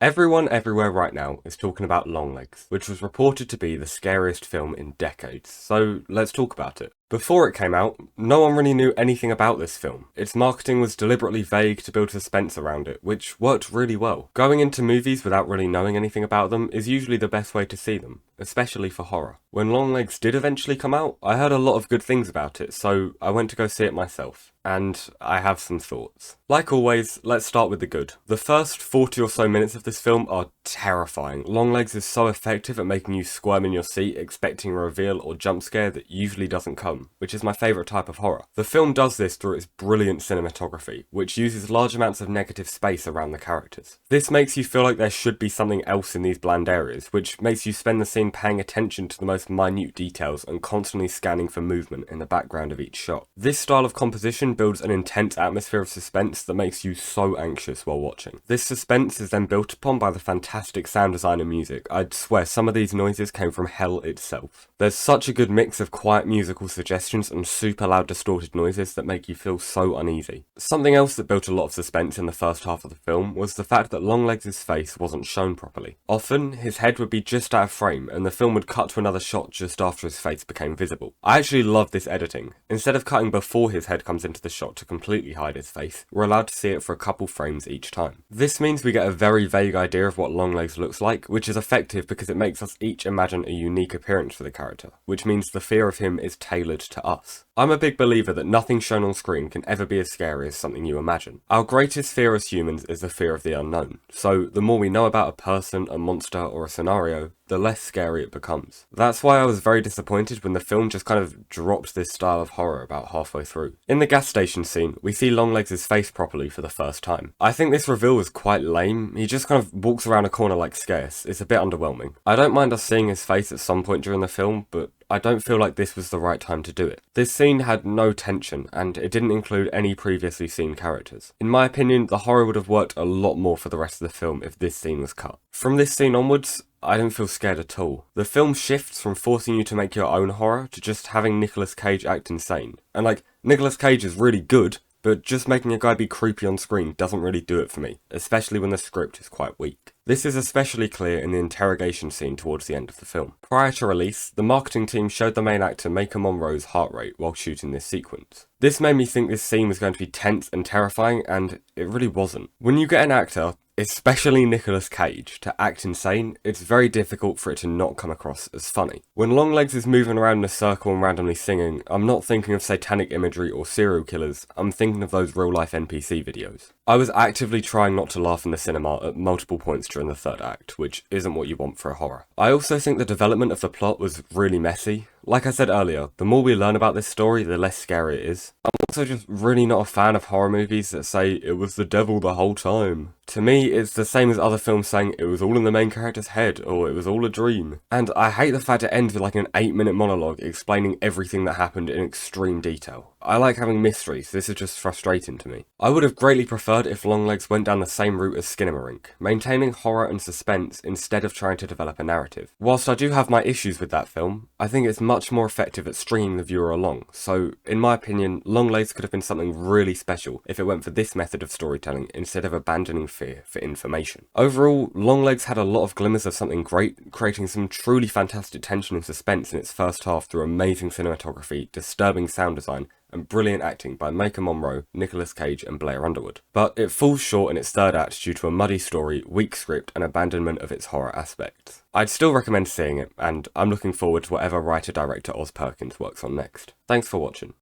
Everyone everywhere right now is talking about Longlegs, which was reported to be the scariest film in decades, so let's talk about it. Before it came out, no one really knew anything about this film. Its marketing was deliberately vague to build suspense around it, which worked really well. Going into movies without really knowing anything about them is usually the best way to see them, especially for horror. When Longlegs did eventually come out, I heard a lot of good things about it, so I went to go see it myself. And I have some thoughts. Like always, let's start with the good. The first 40 or so minutes of this film are terrifying. Longlegs is so effective at making you squirm in your seat, expecting a reveal or jump scare that usually doesn't come, which is my favourite type of horror. The film does this through its brilliant cinematography, which uses large amounts of negative space around the characters. This makes you feel like there should be something else in these bland areas, which makes you spend the scene paying attention to the most minute details and constantly scanning for movement in the background of each shot. This style of composition builds an intense atmosphere of suspense that makes you so anxious while watching. This suspense is then built upon by the fantastic sound design and music. I'd swear some of these noises came from hell itself. There's such a good mix of quiet musical suggestions and super loud distorted noises that make you feel so uneasy. Something else that built a lot of suspense in the first half of the film was the fact that Longlegs' face wasn't shown properly. Often, his head would be just out of frame and the film would cut to another shot just after his face became visible. I actually love this editing. Instead of cutting before his head comes into the shot to completely hide his face, we're allowed to see it for a couple frames each time. This means we get a very vague idea of what Longlegs looks like, which is effective because it makes us each imagine a unique appearance for the character, which means the fear of him is tailored to us. I'm a big believer that nothing shown on screen can ever be as scary as something you imagine. Our greatest fear as humans is the fear of the unknown, so the more we know about a person, a monster, or a scenario, the less scary it becomes. That's why I was very disappointed when the film just kind of dropped this style of horror about halfway through. In the gas station scene, we see Longlegs' face properly for the first time. I think this reveal was quite lame. He just kind of walks around a corner like Scarce. It's a bit underwhelming. I don't mind us seeing his face at some point during the film, but I don't feel like this was the right time to do it. This scene had no tension, and it didn't include any previously seen characters. In my opinion, the horror would have worked a lot more for the rest of the film if this scene was cut. From this scene onwards, I didn't feel scared at all. The film shifts from forcing you to make your own horror to just having Nicolas Cage act insane. And Nicolas Cage is really good, but just making a guy be creepy on screen doesn't really do it for me, especially when the script is quite weak. This is especially clear in the interrogation scene towards the end of the film. Prior to release, the marketing team showed the main actor Maker Monroe's heart rate while shooting this sequence. This made me think this scene was going to be tense and terrifying, and it really wasn't. When you get an actor, especially Nicolas Cage, to act insane, it's very difficult for it to not come across as funny. When Longlegs is moving around in a circle and randomly singing, I'm not thinking of satanic imagery or serial killers, I'm thinking of those real-life NPC videos. I was actively trying not to laugh in the cinema at multiple points during the third act, which isn't what you want for a horror. I also think the development of the plot was really messy. Like I said earlier, the more we learn about this story, the less scary it is. I'm also just really not a fan of horror movies that say it was the devil the whole time. To me, it's the same as other films saying it was all in the main character's head, or it was all a dream. And I hate the fact it ends with like an 8-minute monologue explaining everything that happened in extreme detail. I like having mysteries, this is just frustrating to me. I would have greatly preferred if Longlegs went down the same route as Skinamarink, maintaining horror and suspense instead of trying to develop a narrative. Whilst I do have my issues with that film, I think it's much more effective at stringing the viewer along, so in my opinion, Longlegs could have been something really special if it went for this method of storytelling instead of abandoning fear for information. Overall, Longlegs had a lot of glimmers of something great, creating some truly fantastic tension and suspense in its first half through amazing cinematography, disturbing sound design, and brilliant acting by Maker Monroe, Nicolas Cage and Blair Underwood. But it falls short in its third act due to a muddy story, weak script and abandonment of its horror aspects. I'd still recommend seeing it, and I'm looking forward to whatever writer-director Oz Perkins works on next. Thanks for watching.